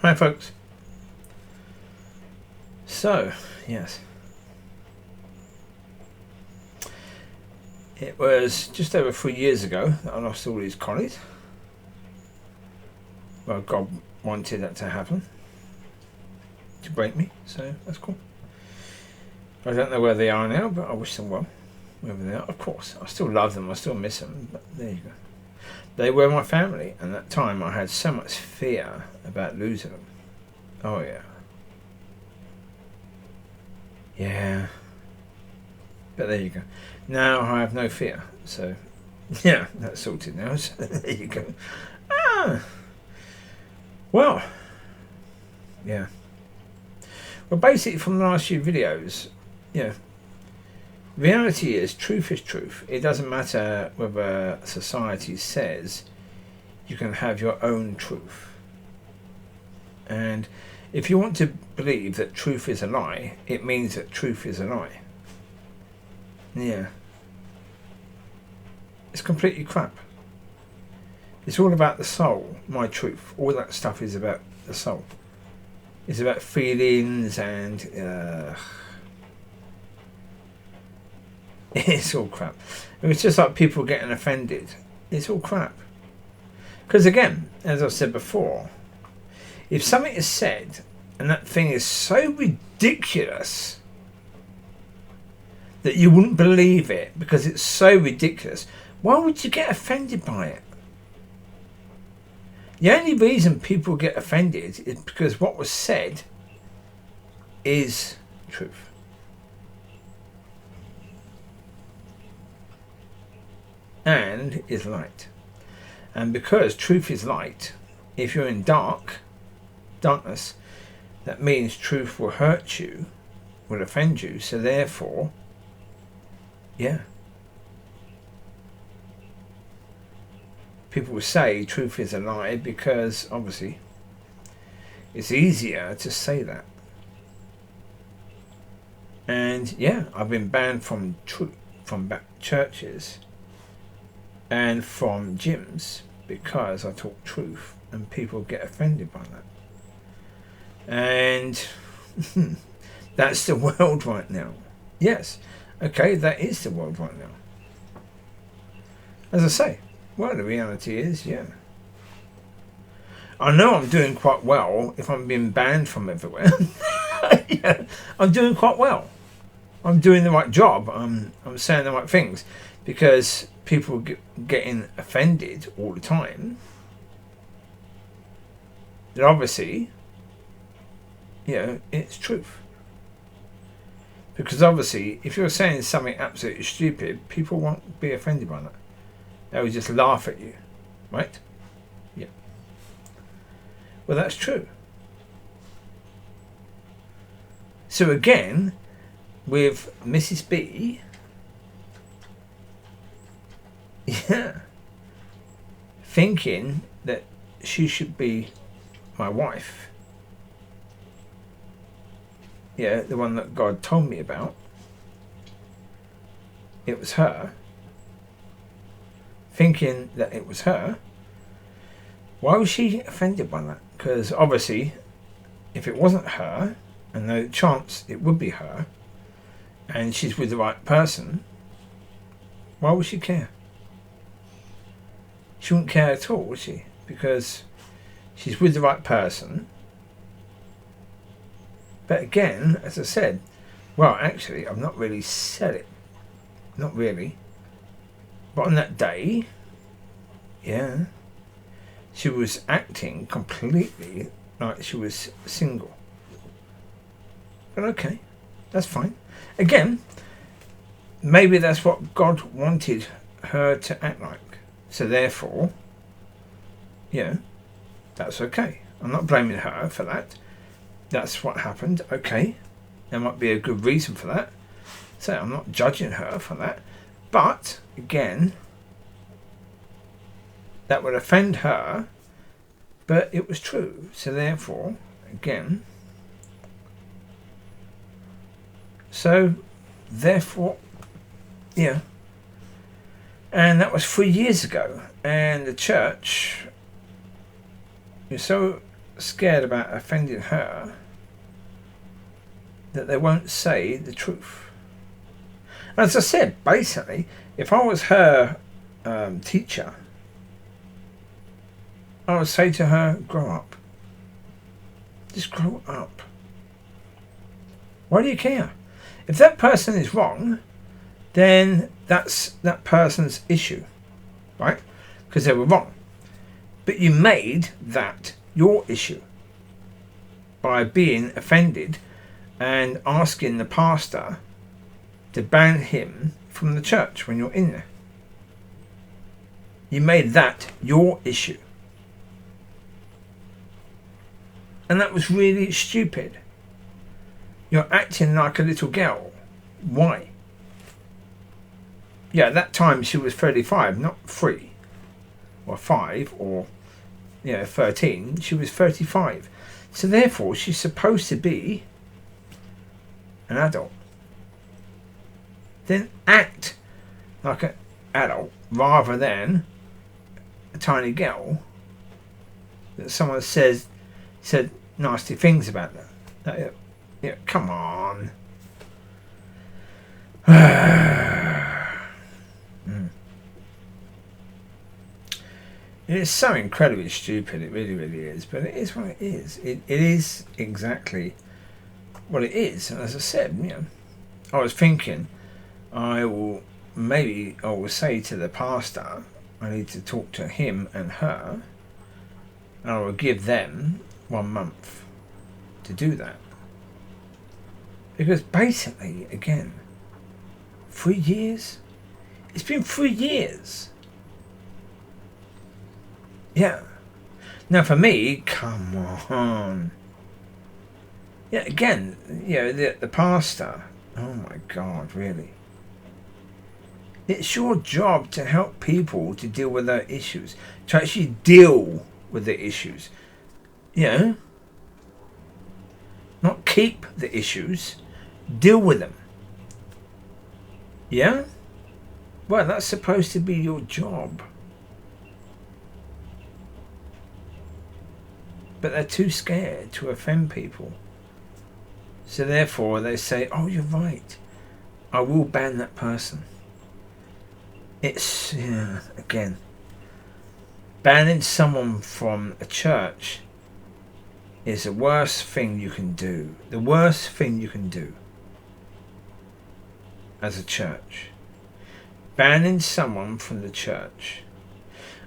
Hi folks. So, yes. It was just over 3 years ago that I lost all these collies. Well, God wanted that to happen. To break me, so that's cool. I don't know where they are now, but I wish them well. Wherever they are, of course. I still love them, I still miss them, but there you go. They were my family, and at that time I had so much fear about losing them. Oh yeah. Yeah. But there you go. Now I have no fear, so yeah, that's sorted now. So there you go. Well, yeah. Well, basically from the last few videos, yeah, reality is truth is truth. It doesn't matter whether society says you can have your own truth. And if you want to believe that truth is a lie, it means that truth is a lie. Yeah. It's completely crap. It's all about the soul, my truth. All that stuff is about the soul. It's about feelings and it's all crap. It's just like people getting offended. It's all crap. Because again, as I've said before, if something is said and that thing is so ridiculous that you wouldn't believe it because it's so ridiculous, why would you get offended by it? The only reason people get offended is because what was said is truth. And is light. And because truth is light, if you're in darkness, that means truth will hurt you, will offend you, so therefore, yeah. People will say truth is a lie because obviously it's easier to say that. And yeah, I've been banned from churches and from gyms because I talk truth, and people get offended by that. And that's the world right now. Yes, okay, that is the world right now. As I say, well, the reality is, yeah. I know I'm doing quite well if I'm being banned from everywhere. Yeah, I'm doing quite well. I'm doing the right job. I'm saying the right things, because people getting offended all the time. Then obviously, you know, it's truth. Because obviously, if you're saying something absolutely stupid, people won't be offended by that. They will just laugh at you, right? Yeah. Well, that's true. So again, with Mrs. B, yeah, thinking that she should be my wife, yeah, the one that God told me about, it was her. Thinking that it was her, why was she offended by that? Because obviously, if it wasn't her, and no chance it would be her, and she's with the right person, why would she care? She wouldn't care at all, would she? Because she's with the right person. But again, as I said, well, actually, I've not really said it. Not really. But on that day, yeah, she was acting completely like she was single. But okay, that's fine. Again, maybe that's what God wanted her to act like. So therefore, yeah, that's okay. I'm not blaming her for that. That's what happened. Okay, there might be a good reason for that. So I'm not judging her for that. But, again, that would offend her, but it was true. So therefore, again, yeah. And that was 3 years ago. And the church is so scared about offending her that they won't say the truth. As I said, basically, if I was her teacher, I would say to her, grow up. Just grow up. Why do you care? If that person is wrong, then that's that person's issue, right? Because they were wrong. But you made that your issue by being offended and asking the pastor to ban him from the church when you're in there. You made that your issue. And that was really stupid. You're acting like a little girl. Why? Yeah, at that time she was 35, not 3 or 5 or 13. She was 35. So therefore she's supposed to be an adult. Then act like an adult rather than a tiny girl that someone said nasty things about that. Yeah, come on. It is so incredibly stupid. It really, really is. But it is what it is. It is exactly what it is. And as I said, I was thinking, I will say to the pastor, I need to talk to him and her, and I will give them 1 month to do that. Because basically, again, 3 years? It's been 3 years. Yeah. Now for me, come on. Yeah, again, the pastor. Oh my God, really. It's your job to help people to deal with their issues. To actually deal with the issues. Not keep the issues. Deal with them. Yeah? Well, that's supposed to be your job. But they're too scared to offend people. So therefore they say, oh, you're right. I will ban that person. It's, again, banning someone from a church is the worst thing you can do. The worst thing you can do as a church. Banning someone from the church.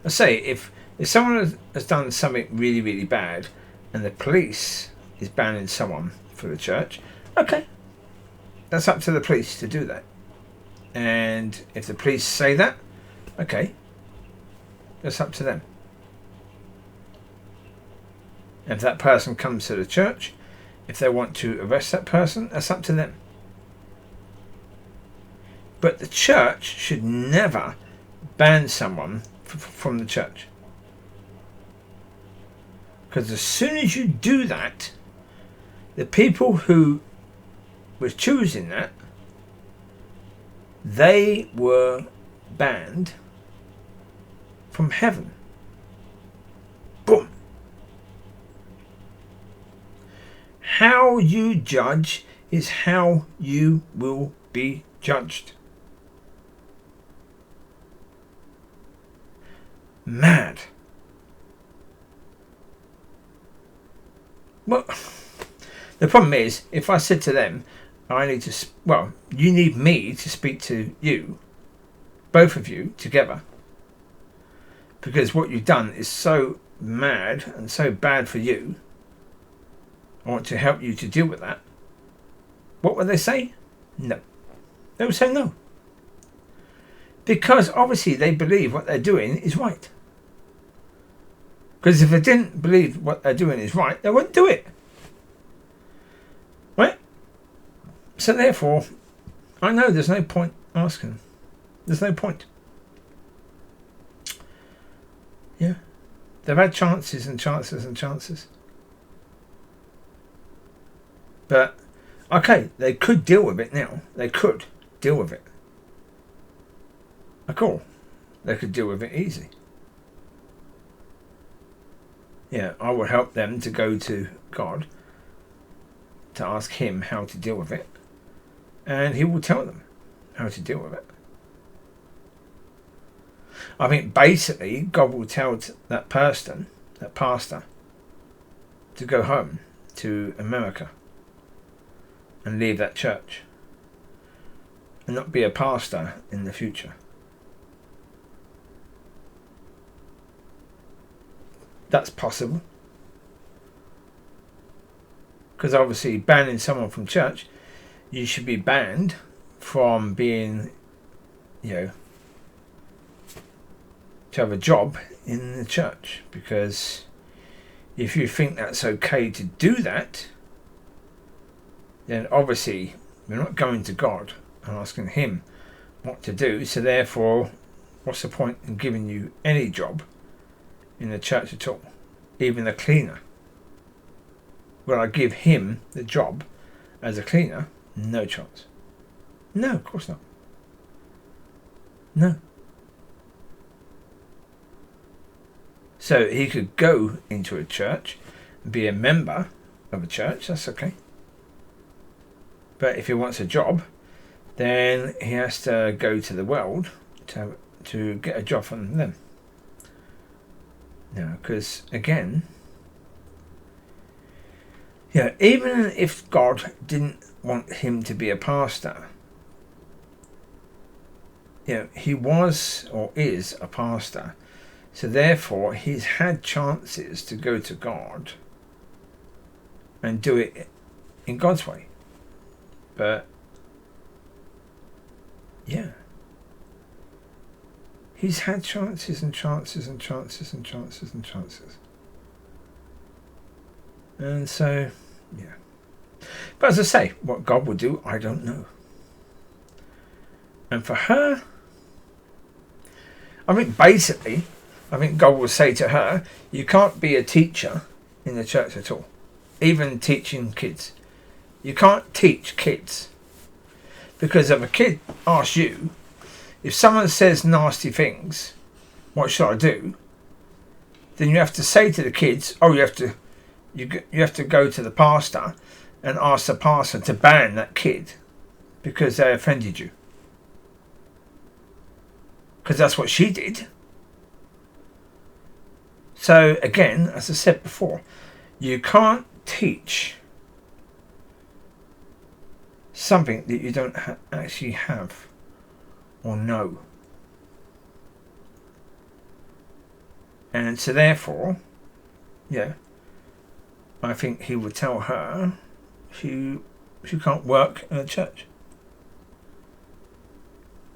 I say, if someone has done something really, really bad and the police is banning someone for the church, okay, that's up to the police to do that. And if the police say that, okay, that's up to them. If that person comes to the church, if they want to arrest that person, that's up to them. But the church should never ban someone from the church. Because as soon as you do that, the people who were choosing that, they were banned from heaven. Boom. How you judge is how you will be judged. Mad. Well, the problem is, if I said to them, you need me to speak to you, both of you together, because what you've done is so mad and so bad for you. I want to help you to deal with that. What would they say? No. They would say no. Because obviously they believe what they're doing is right. Because if they didn't believe what they're doing is right, they wouldn't do it. Right? So therefore, I know there's no point asking. There's no point. Yeah. They've had chances and chances and chances. But, okay, they could deal with it now. They could deal with it. Cool. They could deal with it easy. I will help them to go to God, to ask him how to deal with it, and he will tell them how to deal with it. I think basically God will tell that pastor, to go home to America and leave that church and not be a pastor in the future. That's possible. Because obviously banning someone from church, you should be banned from being, to have a job in the church. Because if you think that's okay to do that, then obviously we're not going to God and asking him what to do. So therefore, what's the point in giving you any job in the church at all? Even a cleaner. Will I give him the job as a cleaner? No chance. No, of course not. No. So he could go into a church and be a member of a church, that's okay. But if he wants a job, then he has to go to the world to get a job from them. No, because again, even if God didn't want him to be a pastor, he was or is a pastor. So therefore, he's had chances to go to God and do it in God's way. But, he's had chances and chances and chances and chances and chances. And so, But as I say, what God will do, I don't know. And for her, I think God will say to her, you can't be a teacher in the church at all. Even teaching kids. You can't teach kids. Because if a kid asks you, if someone says nasty things, what should I do? Then you have to say to the kids, you have to go to the pastor and ask the pastor to ban that kid because they offended you. Because that's what she did. So again, as I said before, you can't teach something that you don't actually have or know. And so therefore, I think he would tell her she can't work in a church.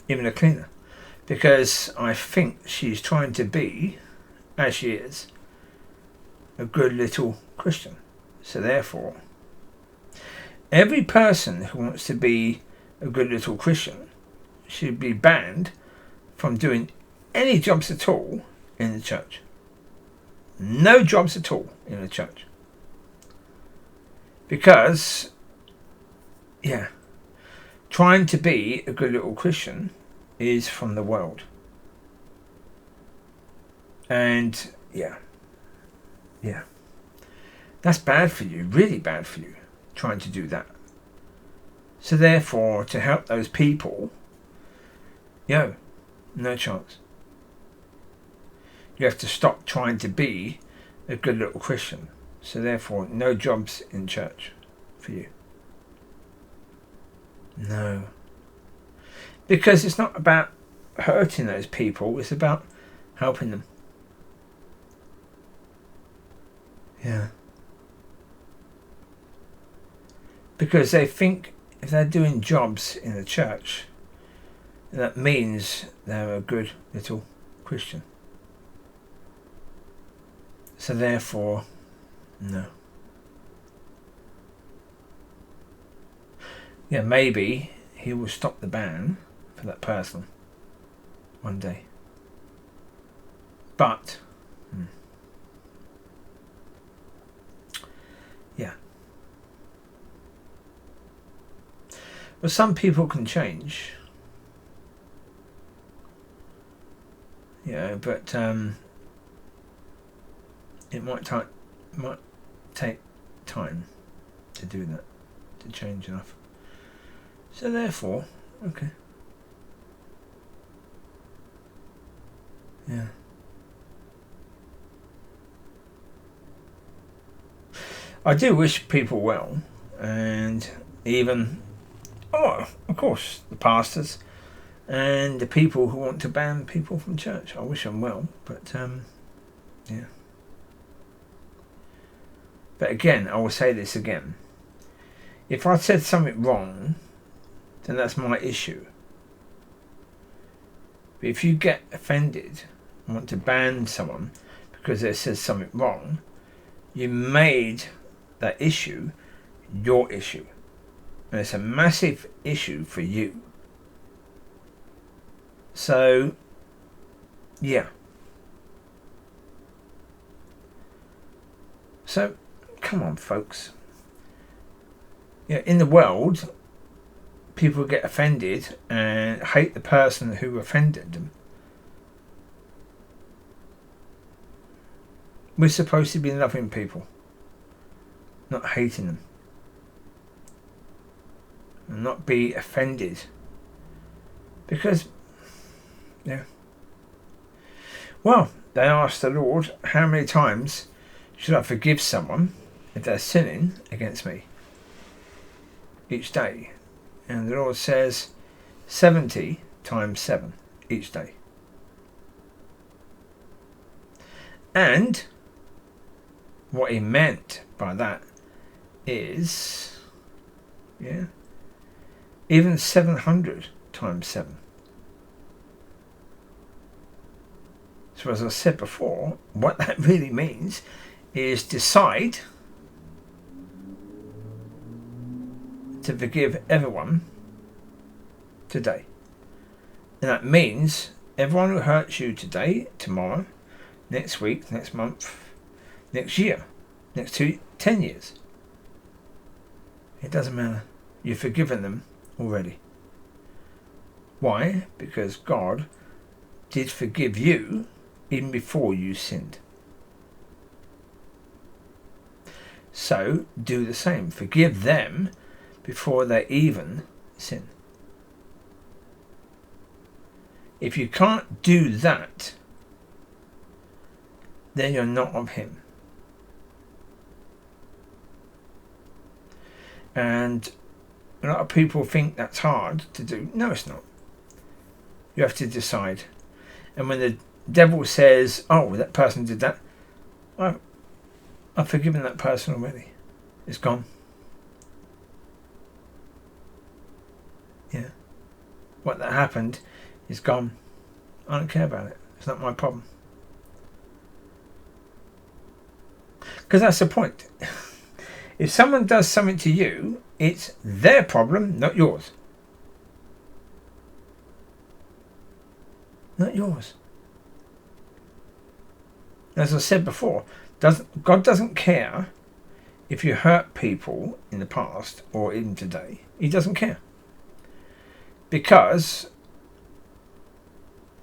Even a cleaner. Because I think she's trying to be, as she is, a good little Christian. So therefore, every person who wants to be a good little Christian should be banned from doing any jobs at all in the church. No jobs at all in the church. Because, trying to be a good little Christian is from the world. And, that's bad for you, really bad for you, trying to do that. So therefore, to help those people, no chance. You have to stop trying to be a good little Christian. So therefore, no jobs in church for you. No. Because it's not about hurting those people, it's about helping them. Yeah. Because they think if they're doing jobs in the church, that means they're a good little Christian. So therefore, no. Maybe he will stop the ban for that person one day. But, But some people can change. But it might take time to do that, to change enough. So therefore, okay. Yeah. I do wish people well, and even, of course, the pastors and the people who want to ban people from church. I wish them well, but yeah. But again, I will say this again. If I said something wrong, then that's my issue. But if you get offended and want to ban someone because they said something wrong, you made that issue your issue. And it's a massive issue for you. So, yeah. So, come on, folks. Yeah, in the world, people get offended and hate the person who offended them. We're supposed to be loving people, not hating them, and not be offended. Because, yeah. Well, they asked the Lord, how many times should I forgive someone if they're sinning against me? Each day. And the Lord says 70 times 7 each day. And what he meant by that is, yeah, even 700 times 7. So as I said before, what that really means is decide to forgive everyone today. And that means everyone who hurts you today, tomorrow, next week, next month, next year, next 10 years. It doesn't matter. You've forgiven them already. Why? Because God did forgive you even before you sinned. So do the same. Forgive them before they even sin. If you can't do that, then you're not of him. And a lot of people think that's hard to do. No, it's not. You have to decide. And when the devil says, oh, that person did that, I've forgiven that person already. It's gone. Yeah. What that happened is gone. I don't care about it. It's not my problem. Because that's the point. If someone does something to you, it's their problem, not yours. Not yours. As I said before, God doesn't care if you hurt people in the past or even today. He doesn't care. Because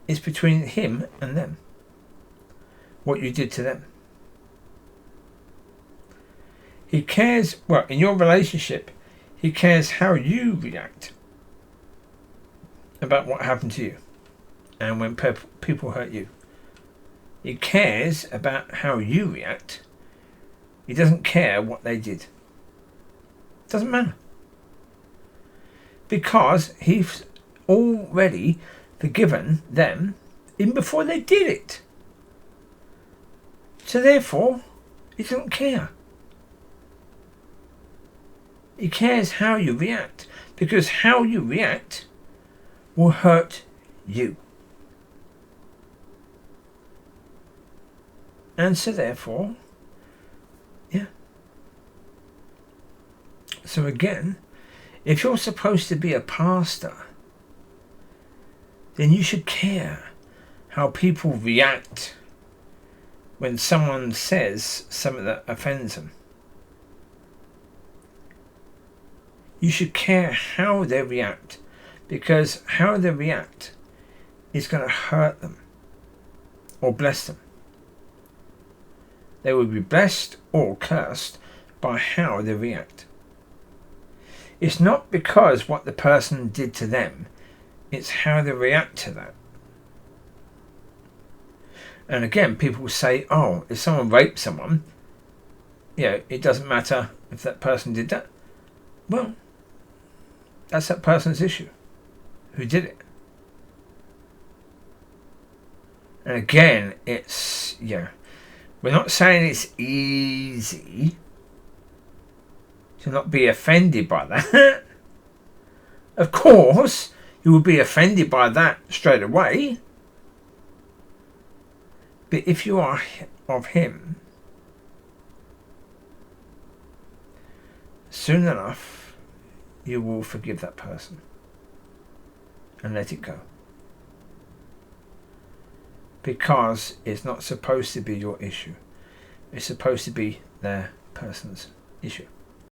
it's between him and them. What you did to them. He cares, well, in your relationship, he cares how you react about what happened to you and when people hurt you. He cares about how you react. He doesn't care what they did. It doesn't matter. Because he's already forgiven them even before they did it. So therefore, he doesn't care. He cares how you react, because how you react will hurt you. And so therefore, yeah. So again, if you're supposed to be a pastor, then you should care how people react when someone says something that offends them. You should care how they react, because how they react is going to hurt them or bless them. They will be blessed or cursed by how they react. It's not because what the person did to them, it's how they react to that. And again, people say, oh, if someone raped someone, it doesn't matter if that person did that. Well, that's that person's issue. Who did it? And again, it's, we're not saying it's easy to not be offended by that. Of course, you will be offended by that straight away. But if you are of him, soon enough, you will forgive that person and let it go. Because it's not supposed to be your issue. It's supposed to be their person's issue.